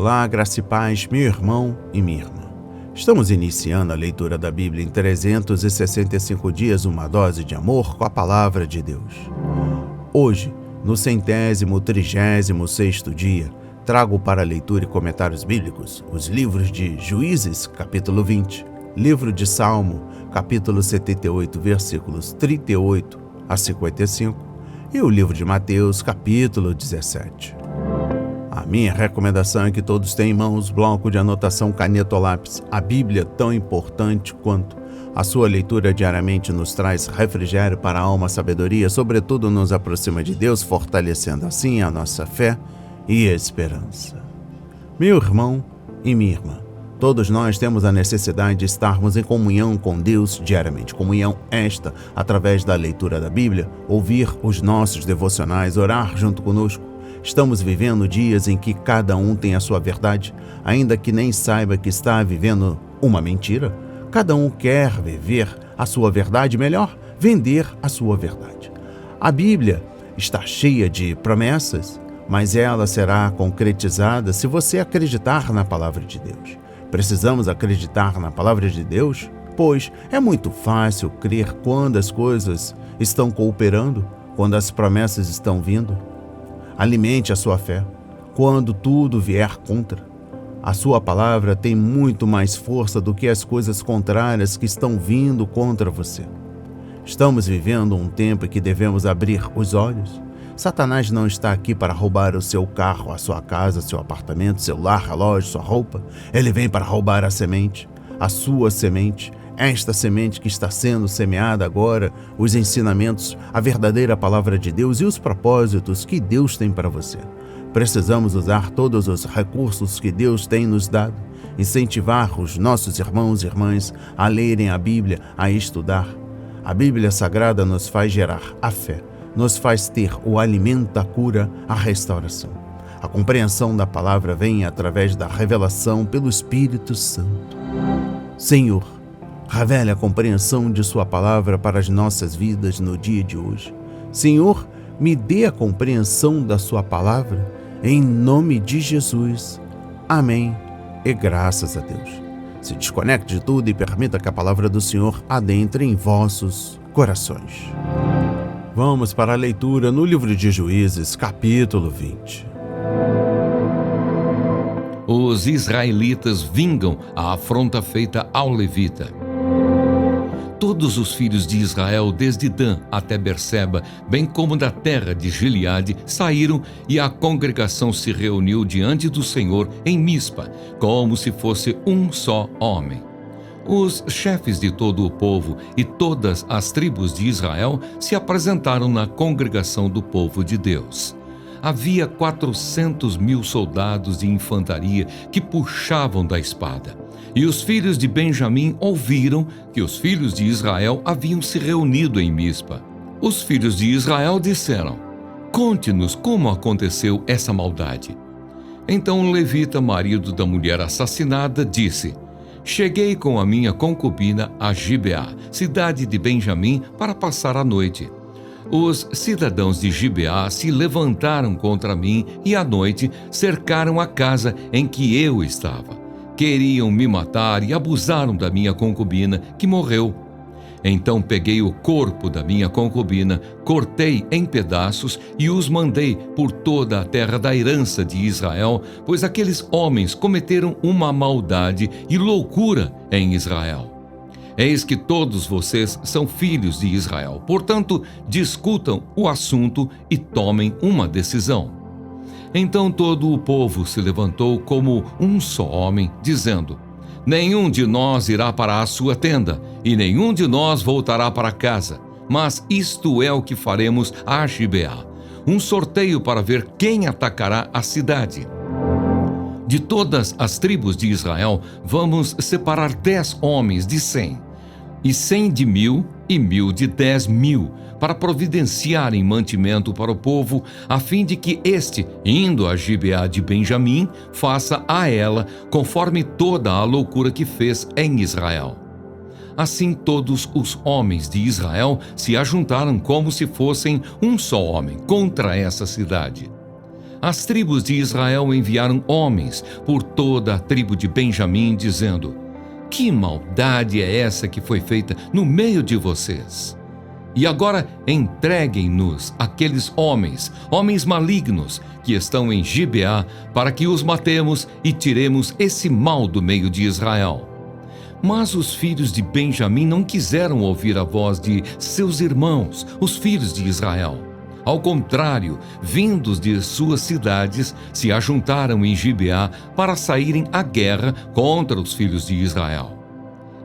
Olá, graça e paz, meu irmão e minha irmã. Estamos iniciando a leitura da Bíblia em 365 dias, uma dose de amor com a Palavra de Deus. Hoje, no 136º dia, trago para leitura e comentários bíblicos os livros de Juízes, capítulo 20, livro de Salmo, capítulo 78, versículos 38 a 55, e o livro de Mateus, capítulo 17. A minha recomendação é que todos tenham em mãos bloco de anotação, caneta ou lápis. A Bíblia, tão importante quanto a sua leitura diariamente, nos traz refrigério para a alma, sabedoria, sobretudo nos aproxima de Deus, fortalecendo assim a nossa fé e esperança. Meu irmão e minha irmã, todos nós temos a necessidade de estarmos em comunhão com Deus diariamente. Comunhão esta, através da leitura da Bíblia, ouvir os nossos devocionais, orar junto conosco. Estamos vivendo dias em que cada um tem a sua verdade, ainda que nem saiba que está vivendo uma mentira. Cada um quer viver a sua verdade, melhor, vender a sua verdade. A Bíblia está cheia de promessas, mas ela será concretizada se você acreditar na Palavra de Deus. Precisamos acreditar na Palavra de Deus, pois é muito fácil crer quando as coisas estão cooperando, quando as promessas estão vindo. Alimente a sua fé quando tudo vier contra. A sua palavra tem muito mais força do que as coisas contrárias que estão vindo contra você. Estamos vivendo um tempo em que devemos abrir os olhos. Satanás não está aqui para roubar o seu carro, a sua casa, seu apartamento, seu lar, relógio, sua roupa. Ele vem para roubar a semente, a sua semente. Esta semente que está sendo semeada agora, os ensinamentos, a verdadeira palavra de Deus e os propósitos que Deus tem para você. Precisamos usar todos os recursos que Deus tem nos dado, incentivar os nossos irmãos e irmãs a lerem a Bíblia, a estudar. A Bíblia Sagrada nos faz gerar a fé, nos faz ter o alimento, a cura, a restauração. A compreensão da palavra vem através da revelação pelo Espírito Santo. Senhor, revele a compreensão de sua palavra para as nossas vidas no dia de hoje. Senhor, me dê a compreensão da sua palavra, em nome de Jesus. Amém e graças a Deus. Se desconecte de tudo e permita que a palavra do Senhor adentre em vossos corações. Vamos para a leitura no livro de Juízes, capítulo 20. Os israelitas vingam a afronta feita ao levita. Todos os filhos de Israel, desde Dan até Berseba, bem como da terra de Gileade, saíram e a congregação se reuniu diante do Senhor em Mispa, como se fosse um só homem. Os chefes de todo o povo e todas as tribos de Israel se apresentaram na congregação do povo de Deus. Havia 400.000 soldados de infantaria que puxavam da espada. E os filhos de Benjamim ouviram que os filhos de Israel haviam se reunido em Mispa. Os filhos de Israel disseram: "Conte-nos como aconteceu essa maldade." Então o levita, marido da mulher assassinada, disse: "Cheguei com a minha concubina a Gibeá, cidade de Benjamim, para passar a noite. Os cidadãos de Gibeá se levantaram contra mim e à noite cercaram a casa em que eu estava. Queriam me matar e abusaram da minha concubina, que morreu. Então peguei o corpo da minha concubina, cortei em pedaços e os mandei por toda a terra da herança de Israel, pois aqueles homens cometeram uma maldade e loucura em Israel. Eis que todos vocês são filhos de Israel, portanto, discutam o assunto e tomem uma decisão." Então todo o povo se levantou como um só homem, dizendo: "Nenhum de nós irá para a sua tenda, e nenhum de nós voltará para casa, mas isto é o que faremos a Gibeá, um sorteio para ver quem atacará a cidade. De todas as tribos de Israel, vamos separar 10 homens de 100, e 100 de 1.000 e 1.000 de 10.000, para providenciarem mantimento para o povo, a fim de que este, indo a Gibeá de Benjamim, faça a ela conforme toda a loucura que fez em Israel." Assim todos os homens de Israel se ajuntaram como se fossem um só homem contra essa cidade. as tribos de Israel enviaram homens por toda a tribo de Benjamim, dizendo: que maldade é essa que foi feita no meio de vocês? E agora entreguem-nos aqueles homens malignos que estão em Gibeá, para que os matemos e tiremos esse mal do meio de Israel. Mas os filhos de Benjamim não quiseram ouvir a voz de seus irmãos, os filhos de Israel. Ao contrário, vindos de suas cidades, se ajuntaram em Gibeá para saírem à guerra contra os filhos de Israel.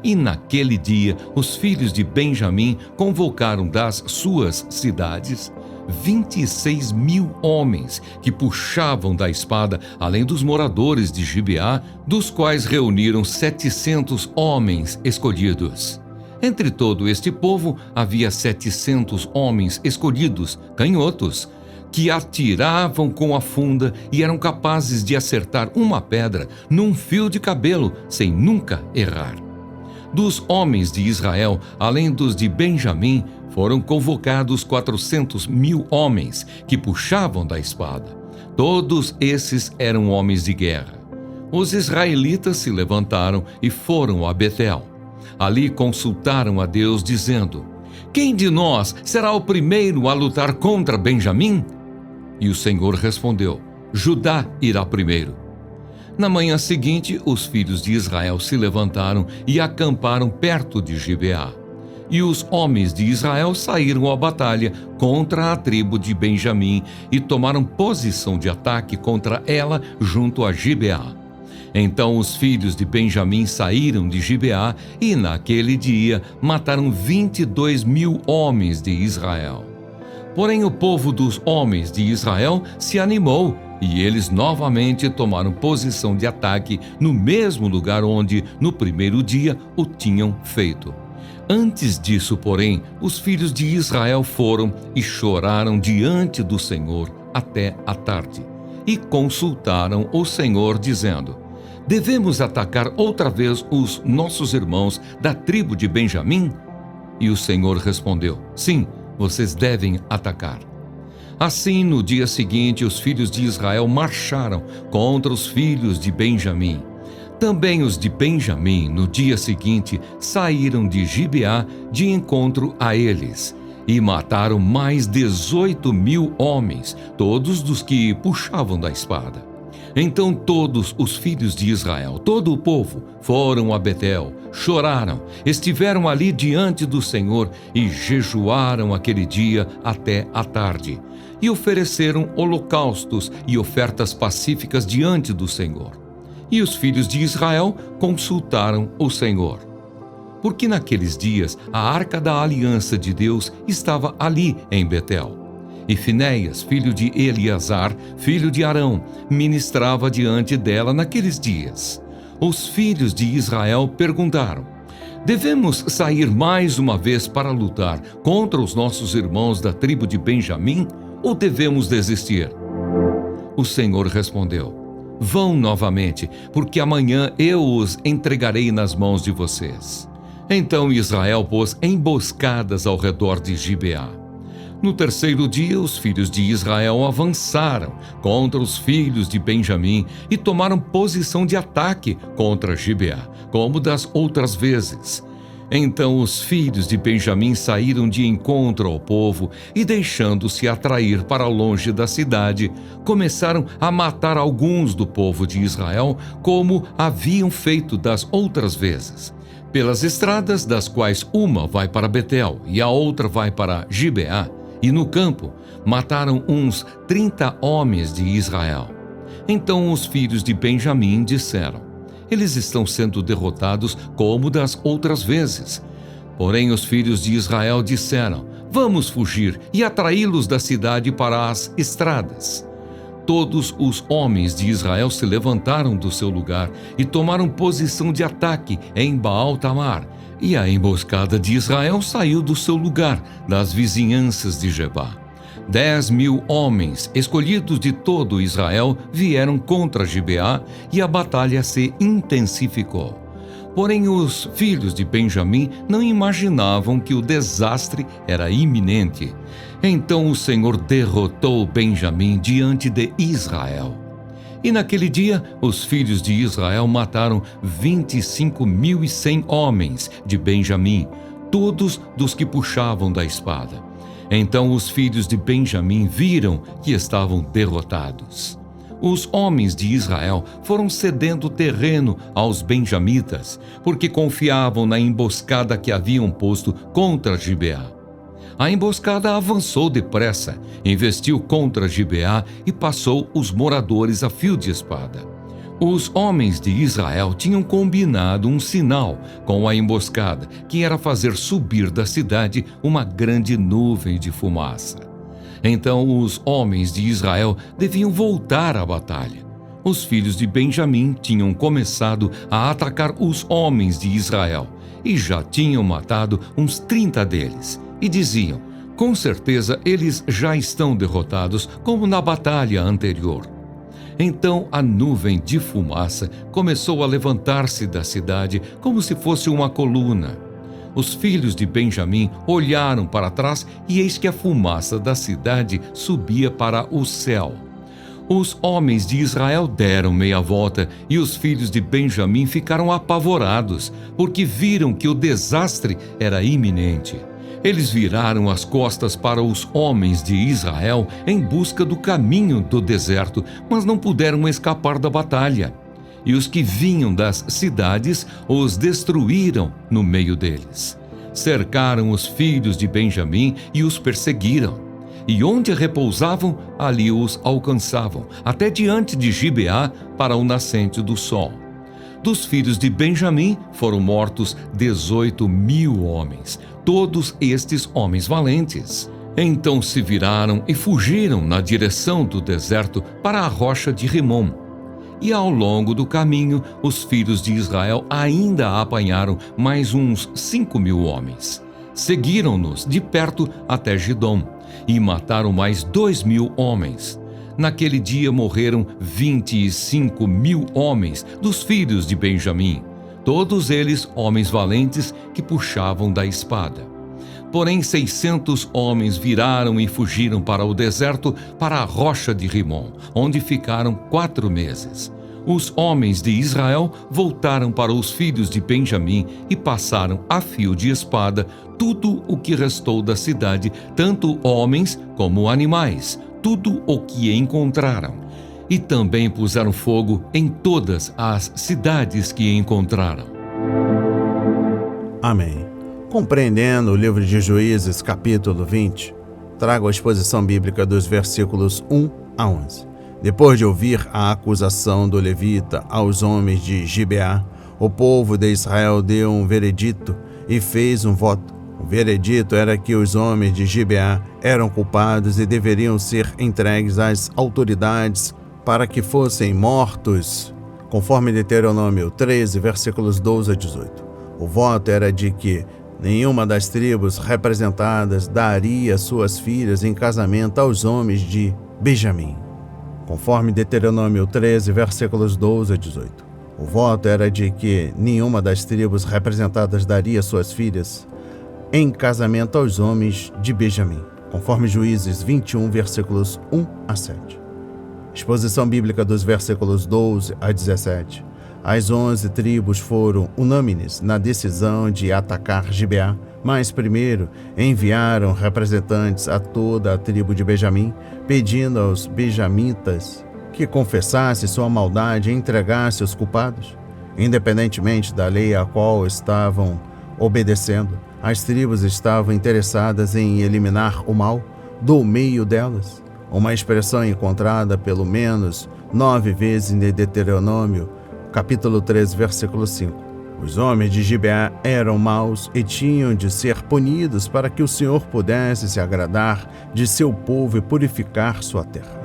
E naquele dia, os filhos de Benjamim convocaram das suas cidades 26.000 homens que puxavam da espada, além dos moradores de Gibeá, dos quais reuniram 700 homens escolhidos. Entre todo este povo, havia 700 homens escolhidos, canhotos, que atiravam com a funda e eram capazes de acertar uma pedra num fio de cabelo, sem nunca errar. Dos homens de Israel, além dos de Benjamim, foram convocados 400.000 homens que puxavam da espada. Todos esses eram homens de guerra. Os israelitas se levantaram e foram a Betel. Ali consultaram a Deus, dizendo: quem de nós será o primeiro a lutar contra Benjamim? E o Senhor respondeu: Judá irá primeiro. Na manhã seguinte, os filhos de Israel se levantaram e acamparam perto de Gibeá. E os homens de Israel saíram à batalha contra a tribo de Benjamim e tomaram posição de ataque contra ela junto a Gibeá. Então os filhos de Benjamim saíram de Gibeá e naquele dia mataram 22.000 homens de Israel. Porém o povo dos homens de Israel se animou e eles novamente tomaram posição de ataque no mesmo lugar onde, no primeiro dia, o tinham feito. Antes disso, porém, os filhos de Israel foram e choraram diante do Senhor até a tarde. E consultaram o Senhor, dizendo: devemos atacar outra vez os nossos irmãos da tribo de Benjamim? E o Senhor respondeu: sim, vocês devem atacar. Assim, no dia seguinte, os filhos de Israel marcharam contra os filhos de Benjamim. Também os de Benjamim, no dia seguinte, saíram de Gibeá de encontro a eles e mataram mais 18.000 homens, todos dos que puxavam da espada. Então todos os filhos de Israel, todo o povo, foram a Betel, choraram, estiveram ali diante do Senhor e jejuaram aquele dia até a tarde, e ofereceram holocaustos e ofertas pacíficas diante do Senhor. E os filhos de Israel consultaram o Senhor. Porque naqueles dias a arca da aliança de Deus estava ali em Betel. E Finéias, filho de Eleazar, filho de Arão, ministrava diante dela naqueles dias. Os filhos de Israel perguntaram: devemos sair mais uma vez para lutar contra os nossos irmãos da tribo de Benjamim, ou devemos desistir? O Senhor respondeu: vão novamente, porque amanhã eu os entregarei nas mãos de vocês. Então Israel pôs emboscadas ao redor de Gibeá. No terceiro dia, os filhos de Israel avançaram contra os filhos de Benjamim e tomaram posição de ataque contra Gibeá, como das outras vezes. Então os filhos de Benjamim saíram de encontro ao povo e, deixando-se atrair para longe da cidade, começaram a matar alguns do povo de Israel, como haviam feito das outras vezes. Pelas estradas, das quais uma vai para Betel e a outra vai para Gibeá, e no campo mataram uns 30 homens de Israel. Então os filhos de Benjamim disseram: eles estão sendo derrotados como das outras vezes. Porém os filhos de Israel disseram: vamos fugir e atraí-los da cidade para as estradas. Todos os homens de Israel se levantaram do seu lugar e tomaram posição de ataque em Baal-Tamar, e a emboscada de Israel saiu do seu lugar, das vizinhanças de Gebá. 10.000 homens, escolhidos de todo Israel, vieram contra Gibeá, e a batalha se intensificou. Porém, os filhos de Benjamim não imaginavam que o desastre era iminente. Então o Senhor derrotou Benjamim diante de Israel. E naquele dia, os filhos de Israel mataram 25.100 homens de Benjamim, todos dos que puxavam da espada. Então os filhos de Benjamim viram que estavam derrotados. Os homens de Israel foram cedendo terreno aos benjamitas, porque confiavam na emboscada que haviam posto contra Gibeá. A emboscada avançou depressa, investiu contra Gibeá e passou os moradores a fio de espada. Os homens de Israel tinham combinado um sinal com a emboscada, que era fazer subir da cidade uma grande nuvem de fumaça. Então os homens de Israel deviam voltar à batalha. Os filhos de Benjamim tinham começado a atacar os homens de Israel e já tinham matado uns 30 deles. E diziam: com certeza eles já estão derrotados, como na batalha anterior. Então a nuvem de fumaça começou a levantar-se da cidade como se fosse uma coluna. Os filhos de Benjamim olharam para trás e eis que a fumaça da cidade subia para o céu. Os homens de Israel deram meia volta e os filhos de Benjamim ficaram apavorados, porque viram que o desastre era iminente. Eles viraram as costas para os homens de Israel em busca do caminho do deserto, mas não puderam escapar da batalha. E os que vinham das cidades os destruíram no meio deles. Cercaram os filhos de Benjamim e os perseguiram. E onde repousavam, ali os alcançavam, até diante de Gibeá, para o nascente do sol. Dos filhos de Benjamim foram mortos 18.000 homens, todos estes homens valentes. Então se viraram e fugiram na direção do deserto para a rocha de Rimom. E ao longo do caminho, os filhos de Israel ainda apanharam mais uns 5.000 homens. Seguiram-nos de perto até Gidom e mataram mais 2.000 homens. Naquele dia morreram 25.000 homens dos filhos de Benjamim, todos eles homens valentes que puxavam da espada. Porém 600 homens viraram e fugiram para o deserto, para a rocha de Rimom, onde ficaram 4 meses. Os homens de Israel voltaram para os filhos de Benjamim e passaram a fio de espada tudo o que restou da cidade, tanto homens como animais, tudo o que encontraram. E também puseram fogo em todas as cidades que encontraram. Amém. Compreendendo o livro de Juízes, capítulo 20, trago a exposição bíblica dos versículos 1 a 11. Depois de ouvir a acusação do levita aos homens de Gibeá, o povo de Israel deu um veredito e fez um voto. O veredito era que os homens de Gibeá eram culpados e deveriam ser entregues às autoridades para que fossem mortos, conforme Deuteronômio 13, versículos 12 a 18. O voto era de que nenhuma das tribos representadas daria suas filhas em casamento aos homens de Benjamim, conforme Deuteronômio 13, versículos 12 a 18. O voto era de que nenhuma das tribos representadas daria suas filhas em casamento aos homens de Benjamim, conforme Juízes 21, versículos 1 a 7. Exposição bíblica dos versículos 12 a 17. As 11 tribos foram unânimes na decisão de atacar Gibeá, mas primeiro enviaram representantes a toda a tribo de Benjamim, pedindo aos benjamitas que confessasse sua maldade e entregasse os culpados. Independentemente da lei a qual estavam obedecendo, as tribos estavam interessadas em eliminar o mal do meio delas. Uma expressão encontrada pelo menos 9 vezes em Deuteronômio, capítulo 13, versículo 5. Os homens de Gibeá eram maus e tinham de ser punidos para que o Senhor pudesse se agradar de seu povo e purificar sua terra.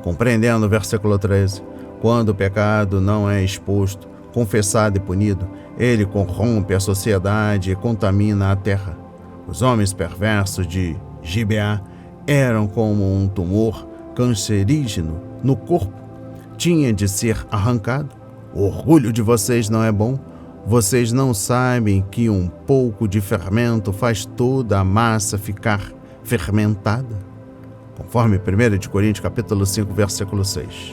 Compreendendo o versículo 13, quando o pecado não é exposto, confessado e punido, ele corrompe a sociedade e contamina a terra. Os homens perversos de Gibeá eram como um tumor cancerígeno no corpo. Tinha de ser arrancado. O orgulho de vocês não é bom. Vocês não sabem que um pouco de fermento faz toda a massa ficar fermentada? Conforme 1 Coríntios capítulo 5, versículo 6.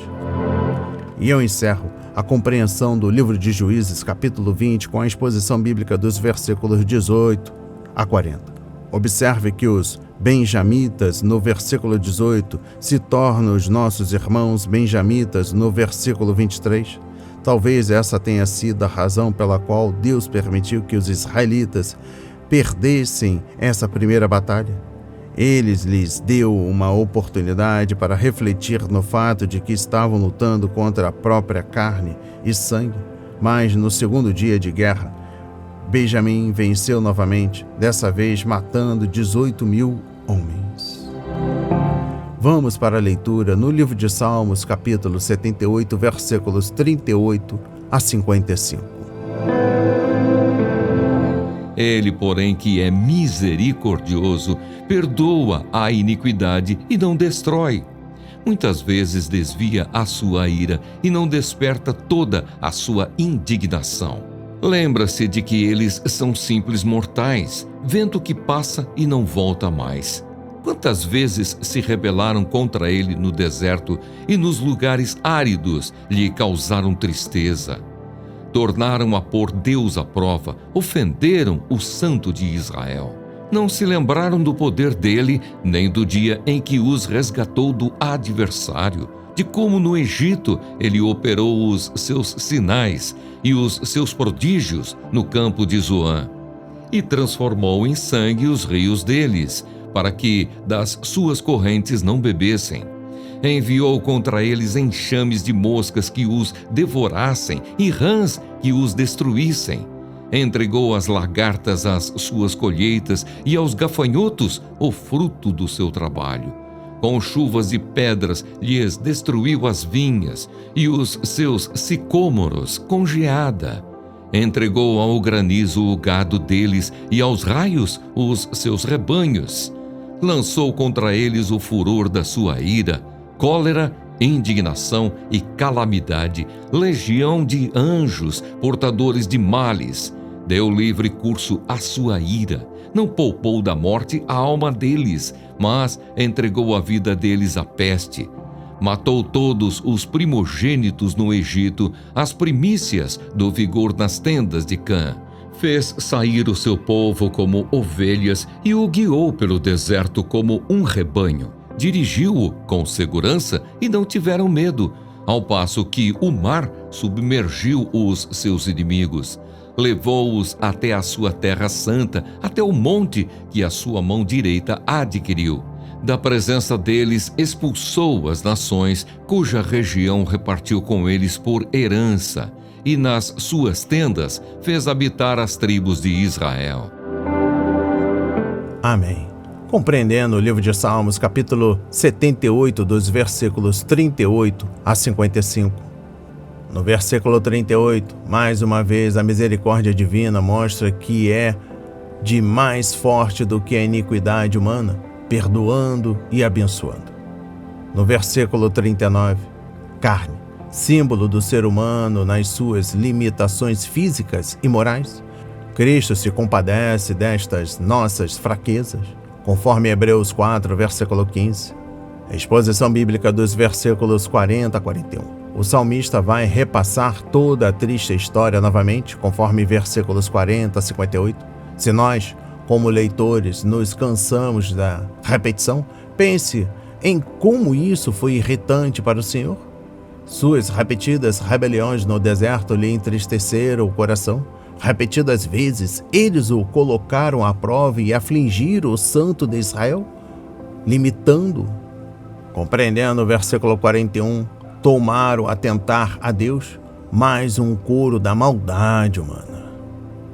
E eu encerro a compreensão do livro de Juízes, capítulo 20, com a exposição bíblica dos versículos 18 a 40. Observe que os benjamitas, no versículo 18, se tornam os nossos irmãos benjamitas, no versículo 23. Talvez essa tenha sido a razão pela qual Deus permitiu que os israelitas perdessem essa primeira batalha. Ele lhes deu uma oportunidade para refletir no fato de que estavam lutando contra a própria carne e sangue. Mas no segundo dia de guerra, Benjamim venceu novamente, dessa vez matando 18.000 homens. Vamos para a leitura no livro de Salmos, capítulo 78, versículos 38 a 55. Ele, porém, que é misericordioso, perdoa a iniquidade e não destrói. Muitas vezes desvia a sua ira e não desperta toda a sua indignação. Lembra-se de que eles são simples mortais, vento que passa e não volta mais. Quantas vezes se rebelaram contra ele no deserto e nos lugares áridos lhe causaram tristeza. Tornaram a pôr Deus à prova, ofenderam o Santo de Israel. Não se lembraram do poder dele, nem do dia em que os resgatou do adversário, de como no Egito ele operou os seus sinais e os seus prodígios no campo de Zoan, e transformou em sangue os rios deles, para que das suas correntes não bebessem. Enviou contra eles enxames de moscas que os devorassem e rãs que os destruíssem. Entregou às lagartas as suas colheitas e aos gafanhotos o fruto do seu trabalho. Com chuvas e pedras lhes destruiu as vinhas e os seus sicômoros com geada. Entregou ao granizo o gado deles e aos raios os seus rebanhos. Lançou contra eles o furor da sua ira, cólera, indignação e calamidade, legião de anjos, portadores de males. Deu livre curso à sua ira. Não poupou da morte a alma deles, mas entregou a vida deles à peste. Matou todos os primogênitos no Egito, as primícias do vigor nas tendas de Cã. Fez sair o seu povo como ovelhas e o guiou pelo deserto como um rebanho. Dirigiu-o com segurança e não tiveram medo, ao passo que o mar submergiu os seus inimigos. Levou-os até a sua terra santa, até o monte que a sua mão direita adquiriu. Da presença deles expulsou as nações, cuja região repartiu com eles por herança, e nas suas tendas fez habitar as tribos de Israel. Amém. Compreendendo o livro de Salmos, capítulo 78, dos versículos 38 a 55. No versículo 38, mais uma vez, a misericórdia divina mostra que é de mais forte do que a iniquidade humana, perdoando e abençoando. No versículo 39, carne, símbolo do ser humano nas suas limitações físicas e morais, Cristo se compadece destas nossas fraquezas, conforme Hebreus 4, versículo 15. A exposição bíblica dos versículos 40 a 41. O salmista vai repassar toda a triste história novamente, conforme versículos 40 a 58. Se nós, como leitores, nos cansamos da repetição, pense em como isso foi irritante para o Senhor. Suas repetidas rebeliões no deserto lhe entristeceram o coração. Repetidas vezes, eles o colocaram à prova e afligiram o Santo de Israel, limitando-o. Compreendendo o versículo 41, tomaram a tentar a Deus mais um coro da maldade humana.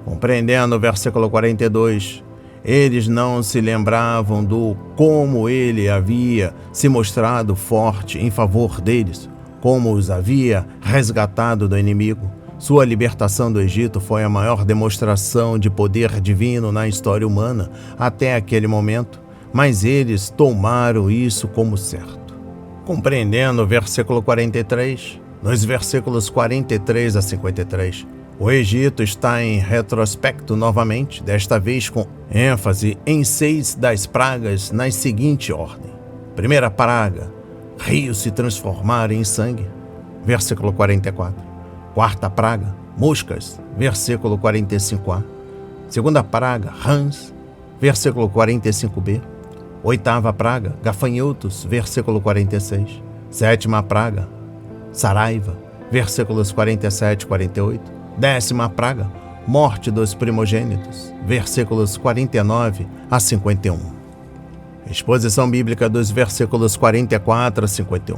Compreendendo o versículo 42, eles não se lembravam do como ele havia se mostrado forte em favor deles, como os havia resgatado do inimigo. Sua libertação do Egito foi a maior demonstração de poder divino na história humana até aquele momento, mas eles tomaram isso como certo. Compreendendo o versículo 43, nos versículos 43 a 53, O Egito está em retrospecto novamente, desta vez com ênfase em 6 das pragas na seguinte ordem. Primeira praga, rios se transformarem em sangue, versículo 44. Quarta praga, moscas, versículo 45a. Segunda praga, rãs, versículo 45b. Oitava praga, gafanhotos, versículo 46. Sétima praga, saraiva, versículos 47 e 48. Décima praga, morte dos primogênitos, versículos 49 a 51. Exposição bíblica dos versículos 44 a 51.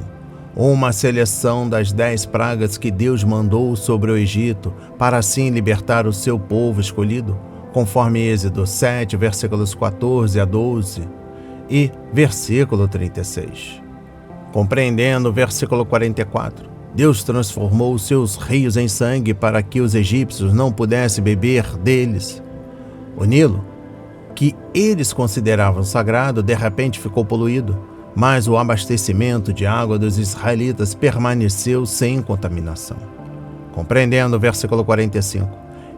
Uma seleção das 10 pragas que Deus mandou sobre o Egito para assim libertar o seu povo escolhido, conforme Êxodo 7, versículos 14 a 12 e versículo 36. Compreendendo o versículo 44, Deus transformou os seus rios em sangue para que os egípcios não pudessem beber deles. O Nilo, que eles consideravam sagrado, de repente ficou poluído, mas o abastecimento de água dos israelitas permaneceu sem contaminação. Compreendendo o versículo 45,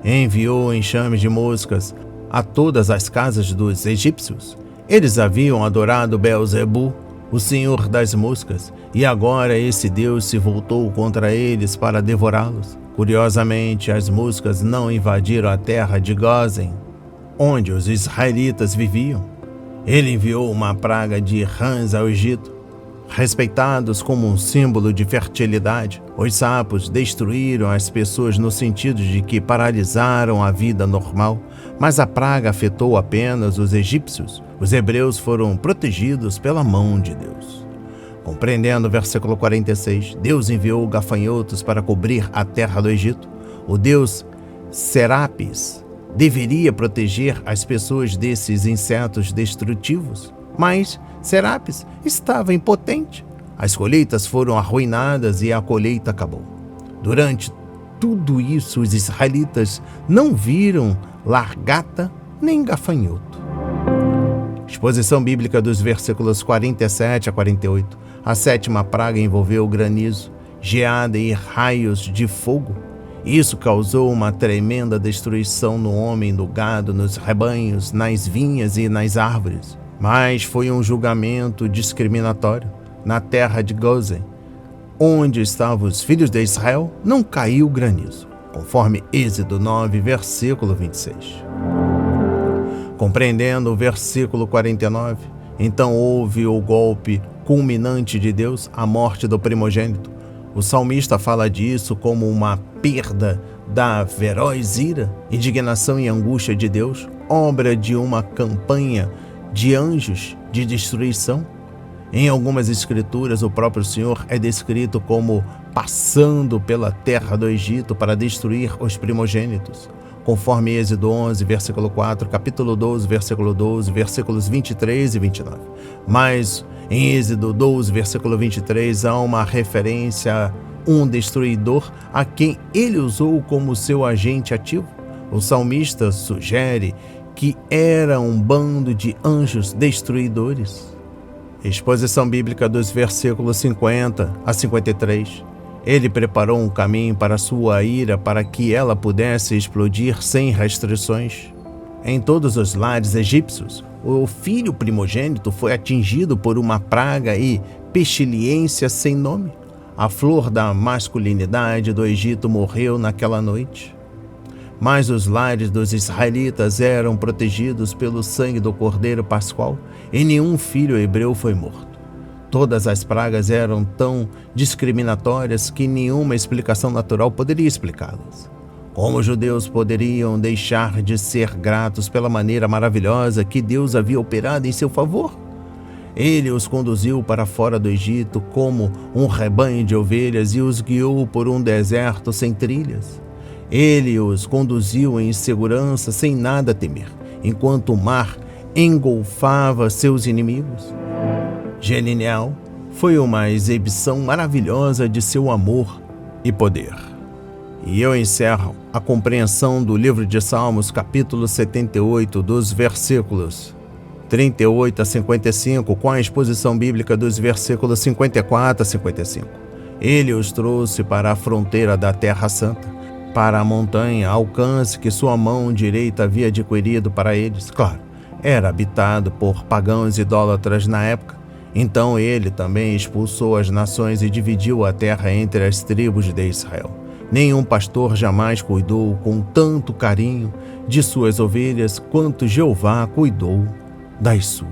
enviou enxames de moscas a todas as casas dos egípcios. Eles haviam adorado Beelzebu, o senhor das moscas, e agora esse Deus se voltou contra eles para devorá-los. Curiosamente, as moscas não invadiram a terra de Gósen, onde os israelitas viviam. Ele enviou uma praga de rãs ao Egito. Respeitados como um símbolo de fertilidade, os sapos destruíram as pessoas no sentido de que paralisaram a vida normal, mas a praga afetou apenas os egípcios. Os hebreus foram protegidos pela mão de Deus. Compreendendo o versículo 46, Deus enviou gafanhotos para cobrir a terra do Egito. O deus Serapis deveria proteger as pessoas desses insetos destrutivos, mas Serapis estava impotente. As colheitas foram arruinadas e a colheita acabou. Durante tudo isso, os israelitas não viram largata nem gafanhoto. Exposição bíblica dos versículos 47 a 48. A sétima praga envolveu granizo, geada e raios de fogo. Isso causou uma tremenda destruição no homem, no gado, nos rebanhos, nas vinhas e nas árvores. Mas foi um julgamento discriminatório. Na terra de Gósen, onde estavam os filhos de Israel, não caiu granizo, conforme Êxodo 9, versículo 26. Compreendendo o versículo 49, então houve o golpe culminante de Deus, a morte do primogênito. O salmista fala disso como uma perda da feroz ira, indignação e angústia de Deus, obra de uma campanha de anjos de destruição. Em algumas escrituras, o próprio Senhor é descrito como passando pela terra do Egito para destruir os primogênitos, conforme Êxodo 11, versículo 4, capítulo 12, versículo 12, versículos 23 e 29. Mas em Êxodo 12, versículo 23, há uma referência a um destruidor a quem ele usou como seu agente ativo. O salmista sugere que era um bando de anjos destruidores. Exposição bíblica dos versículos 50 a 53. Ele preparou um caminho para sua ira para que ela pudesse explodir sem restrições. Em todos os lares egípcios, o filho primogênito foi atingido por uma praga e pestilência sem nome. A flor da masculinidade do Egito morreu naquela noite. Mas os lares dos israelitas eram protegidos pelo sangue do Cordeiro Pascual e nenhum filho hebreu foi morto. Todas as pragas eram tão discriminatórias que nenhuma explicação natural poderia explicá-las. Como os judeus poderiam deixar de ser gratos pela maneira maravilhosa que Deus havia operado em seu favor? Ele os conduziu para fora do Egito como um rebanho de ovelhas e os guiou por um deserto sem trilhas. Ele os conduziu em segurança sem nada temer, enquanto o mar engolfava seus inimigos. Genial foi uma exibição maravilhosa de seu amor e poder. E eu encerro a compreensão do livro de Salmos, capítulo 78, dos versículos 38 a 55, com a exposição bíblica dos versículos 54 a 55. Ele os trouxe para a fronteira da Terra Santa, para a montanha, alcance que sua mão direita havia adquirido para eles. Claro, era habitado por pagãos idólatras na época. Então ele também expulsou as nações e dividiu a terra entre as tribos de Israel. Nenhum pastor jamais cuidou com tanto carinho de suas ovelhas quanto Jeová cuidou das suas.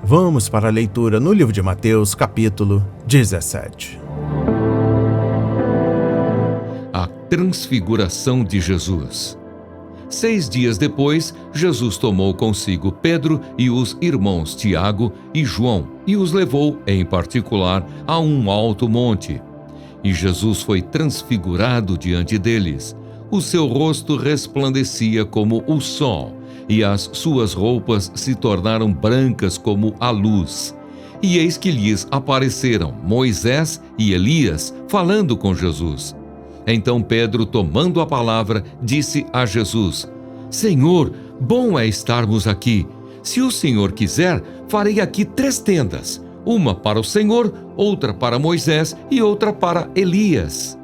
Vamos para a leitura no livro de Mateus, capítulo 17. A transfiguração de Jesus. 6 dias depois, Jesus tomou consigo Pedro e os irmãos Tiago e João e os levou, em particular, a um alto monte. E Jesus foi transfigurado diante deles. O seu rosto resplandecia como o sol, e as suas roupas se tornaram brancas como a luz. E eis que lhes apareceram Moisés e Elias falando com Jesus. Então Pedro, tomando a palavra, disse a Jesus: Senhor, bom é estarmos aqui. Se o Senhor quiser, farei aqui 3 tendas, uma para o Senhor, outra para Moisés e outra para Elias.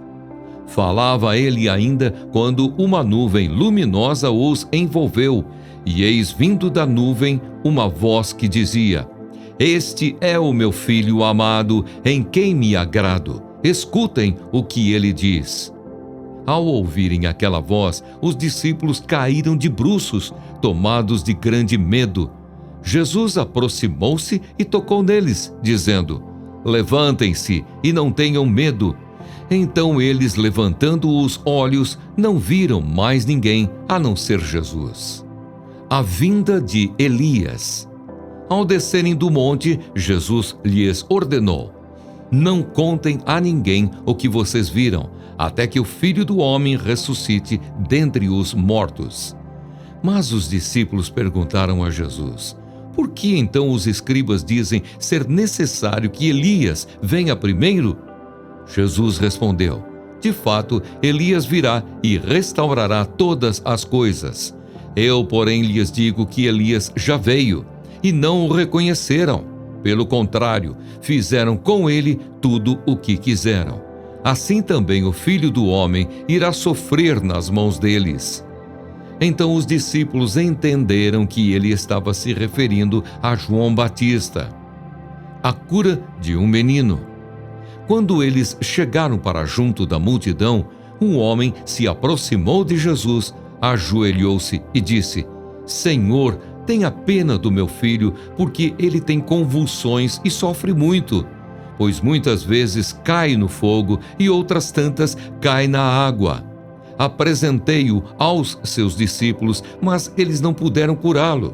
Falava ele ainda quando uma nuvem luminosa os envolveu, e eis vindo da nuvem uma voz que dizia: Este é o meu filho amado, em quem me agrado. Escutem o que ele diz. Ao ouvirem aquela voz, os discípulos caíram de bruços, tomados de grande medo. Jesus aproximou-se e tocou neles, dizendo: Levantem-se e não tenham medo. Então eles, levantando os olhos, não viram mais ninguém a não ser Jesus. A vinda de Elias. Ao descerem do monte, Jesus lhes ordenou: Não contem a ninguém o que vocês viram, até que o Filho do Homem ressuscite dentre os mortos. Mas os discípulos perguntaram a Jesus: Por que então os escribas dizem ser necessário que Elias venha primeiro? Jesus respondeu: De fato, Elias virá e restaurará todas as coisas. Eu, porém, lhes digo que Elias já veio, e não o reconheceram. Pelo contrário, fizeram com ele tudo o que quiseram. Assim também o Filho do Homem irá sofrer nas mãos deles. Então os discípulos entenderam que ele estava se referindo a João Batista. A cura de um menino. Quando eles chegaram para junto da multidão, um homem se aproximou de Jesus, ajoelhou-se e disse: Senhor, tenha pena do meu filho, porque ele tem convulsões e sofre muito, pois muitas vezes cai no fogo e outras tantas cai na água. Apresentei-o aos seus discípulos, mas eles não puderam curá-lo.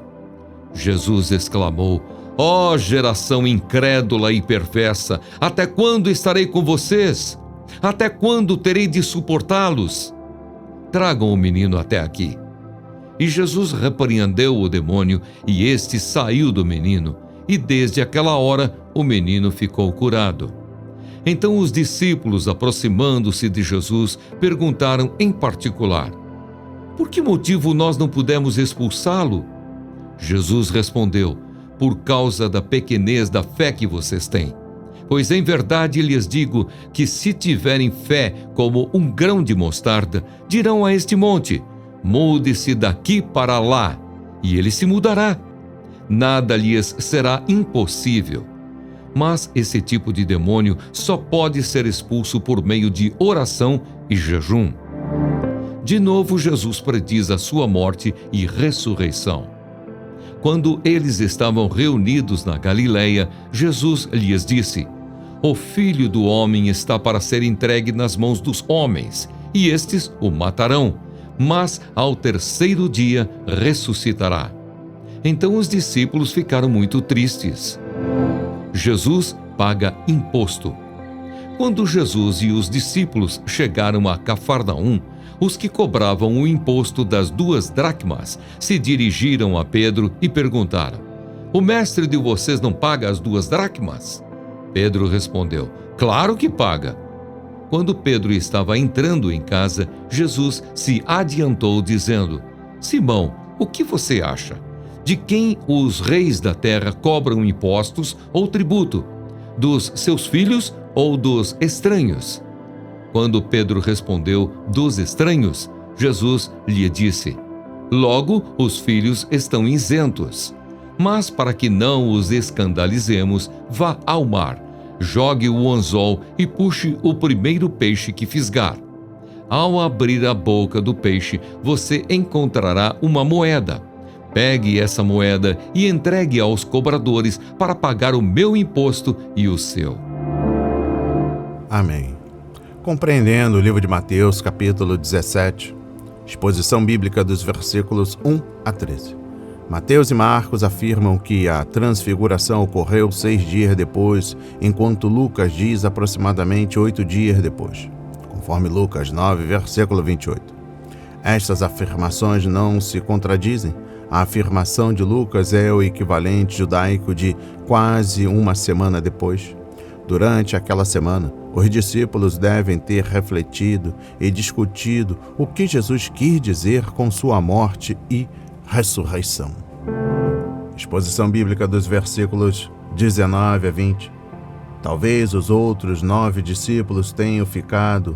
Jesus exclamou: Ó geração incrédula e perversa, até quando estarei com vocês? Até quando terei de suportá-los? Tragam o menino até aqui. E Jesus repreendeu o demônio, e este saiu do menino, e desde aquela hora o menino ficou curado. Então os discípulos, aproximando-se de Jesus, perguntaram em particular: Por que motivo nós não pudemos expulsá-lo? Jesus respondeu: Por causa da pequenez da fé que vocês têm. Pois em verdade lhes digo que se tiverem fé como um grão de mostarda, dirão a este monte: Mude-se daqui para lá, e ele se mudará. Nada lhes será impossível. Mas esse tipo de demônio só pode ser expulso por meio de oração e jejum. De novo, Jesus prediz a sua morte e ressurreição. Quando eles estavam reunidos na Galileia, Jesus lhes disse: O Filho do Homem está para ser entregue nas mãos dos homens, e estes o matarão, mas ao 3º dia ressuscitará. Então os discípulos ficaram muito tristes. Jesus paga imposto. Quando Jesus e os discípulos chegaram a Cafarnaum, os que cobravam o imposto das 2 dracmas se dirigiram a Pedro e perguntaram: O mestre de vocês não paga as 2 dracmas? Pedro respondeu: Claro que paga. Quando Pedro estava entrando em casa, Jesus se adiantou dizendo: Simão, o que você acha? De quem os reis da terra cobram impostos ou tributo? Dos seus filhos ou dos estranhos? Quando Pedro respondeu: dos estranhos, Jesus lhe disse: logo os filhos estão isentos. Mas para que não os escandalizemos, vá ao mar, jogue o anzol e puxe o primeiro peixe que fisgar. Ao abrir a boca do peixe, você encontrará uma moeda. Pegue essa moeda e entregue aos cobradores para pagar o meu imposto e o seu. Amém. Compreendendo o livro de Mateus, capítulo 17, exposição bíblica dos versículos 1 a 13. Mateus e Marcos afirmam que a transfiguração ocorreu 6 dias depois, enquanto Lucas diz aproximadamente 8 dias depois, conforme Lucas 9, versículo 28. Estas afirmações não se contradizem. A afirmação de Lucas é o equivalente judaico de quase uma semana depois. Durante aquela semana, os discípulos devem ter refletido e discutido o que Jesus quis dizer com sua morte e ressurreição. Exposição bíblica dos versículos 19 a 20. Talvez os outros 9 discípulos tenham ficado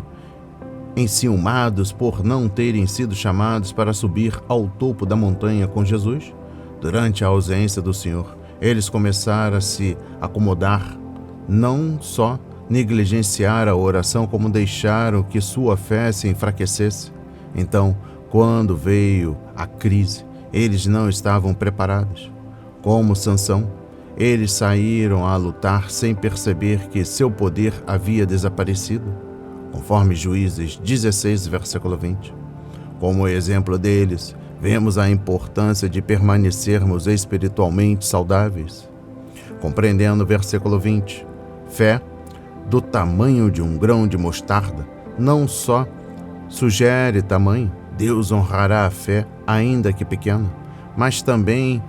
enciumados por não terem sido chamados para subir ao topo da montanha com Jesus. Durante a ausência do Senhor, eles começaram a se acomodar, não só negligenciar a oração, como deixaram que sua fé se enfraquecesse. Então, quando veio a crise, eles não estavam preparados. Como Sansão, eles saíram a lutar sem perceber que seu poder havia desaparecido, conforme Juízes 16, versículo 20. Como exemplo deles, vemos a importância de permanecermos espiritualmente saudáveis. Compreendendo o versículo 20, fé do tamanho de um grão de mostarda não só sugere tamanho, Deus honrará a fé, ainda que pequena, mas também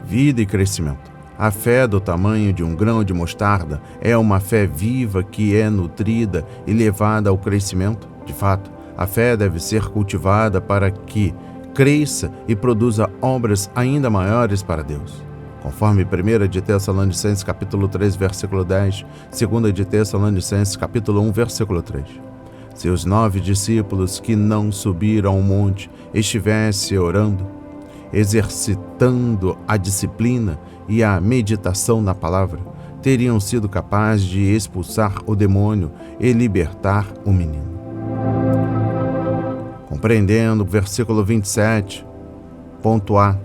vida e crescimento. A fé do tamanho de um grão de mostarda é uma fé viva que é nutrida e levada ao crescimento. De fato, a fé deve ser cultivada para que cresça e produza obras ainda maiores para Deus. Conforme 1 de Tessalonicenses capítulo 3, versículo 10, 2 de Tessalonicenses capítulo 1, versículo 3. Se os 9 discípulos que não subiram ao monte estivessem orando, exercitando a disciplina e a meditação na palavra, teriam sido capazes de expulsar o demônio e libertar o menino. Compreendendo o versículo 27, ponto A,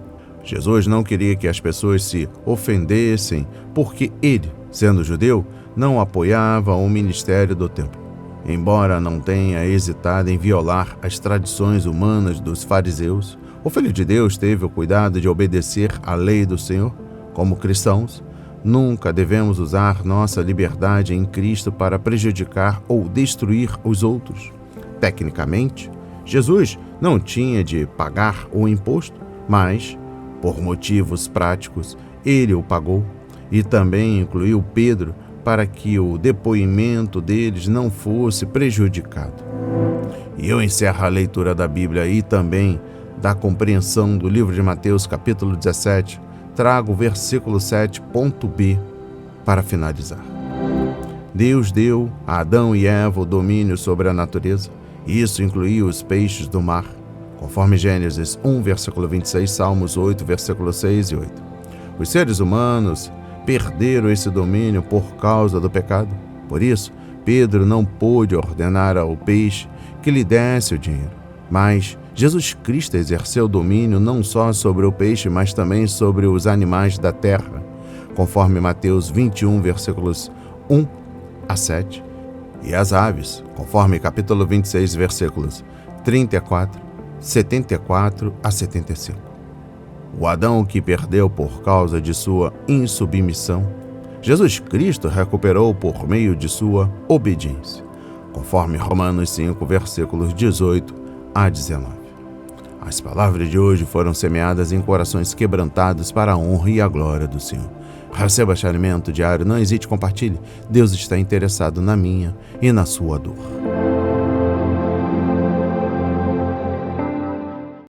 Jesus não queria que as pessoas se ofendessem porque ele, sendo judeu, não apoiava o ministério do templo. Embora não tenha hesitado em violar as tradições humanas dos fariseus, o Filho de Deus teve o cuidado de obedecer à lei do Senhor. Como cristãos, nunca devemos usar nossa liberdade em Cristo para prejudicar ou destruir os outros. Tecnicamente, Jesus não tinha de pagar o imposto, mas, por motivos práticos, ele o pagou e também incluiu Pedro para que o depoimento deles não fosse prejudicado. E eu encerro a leitura da Bíblia e também da compreensão do livro de Mateus, capítulo 17, trago o versículo 7, ponto B, para finalizar. Deus deu a Adão e Eva o domínio sobre a natureza, e isso incluía os peixes do mar, conforme Gênesis 1, versículo 26, Salmos 8, versículo 6 e 8. Os seres humanos perderam esse domínio por causa do pecado. Por isso, Pedro não pôde ordenar ao peixe que lhe desse o dinheiro. Mas Jesus Cristo exerceu domínio não só sobre o peixe, mas também sobre os animais da terra, conforme Mateus 21, versículos 1 a 7, e as aves, conforme capítulo 26, versículos 34, 74 a 75. O Adão que perdeu por causa de sua insubmissão, Jesus Cristo recuperou por meio de sua obediência, conforme Romanos 5, versículos 18 a 19. As palavras de hoje foram semeadas em corações quebrantados para a honra e a glória do Senhor. Receba este alimento diário, não hesite, compartilhe. Deus está interessado na minha e na sua dor.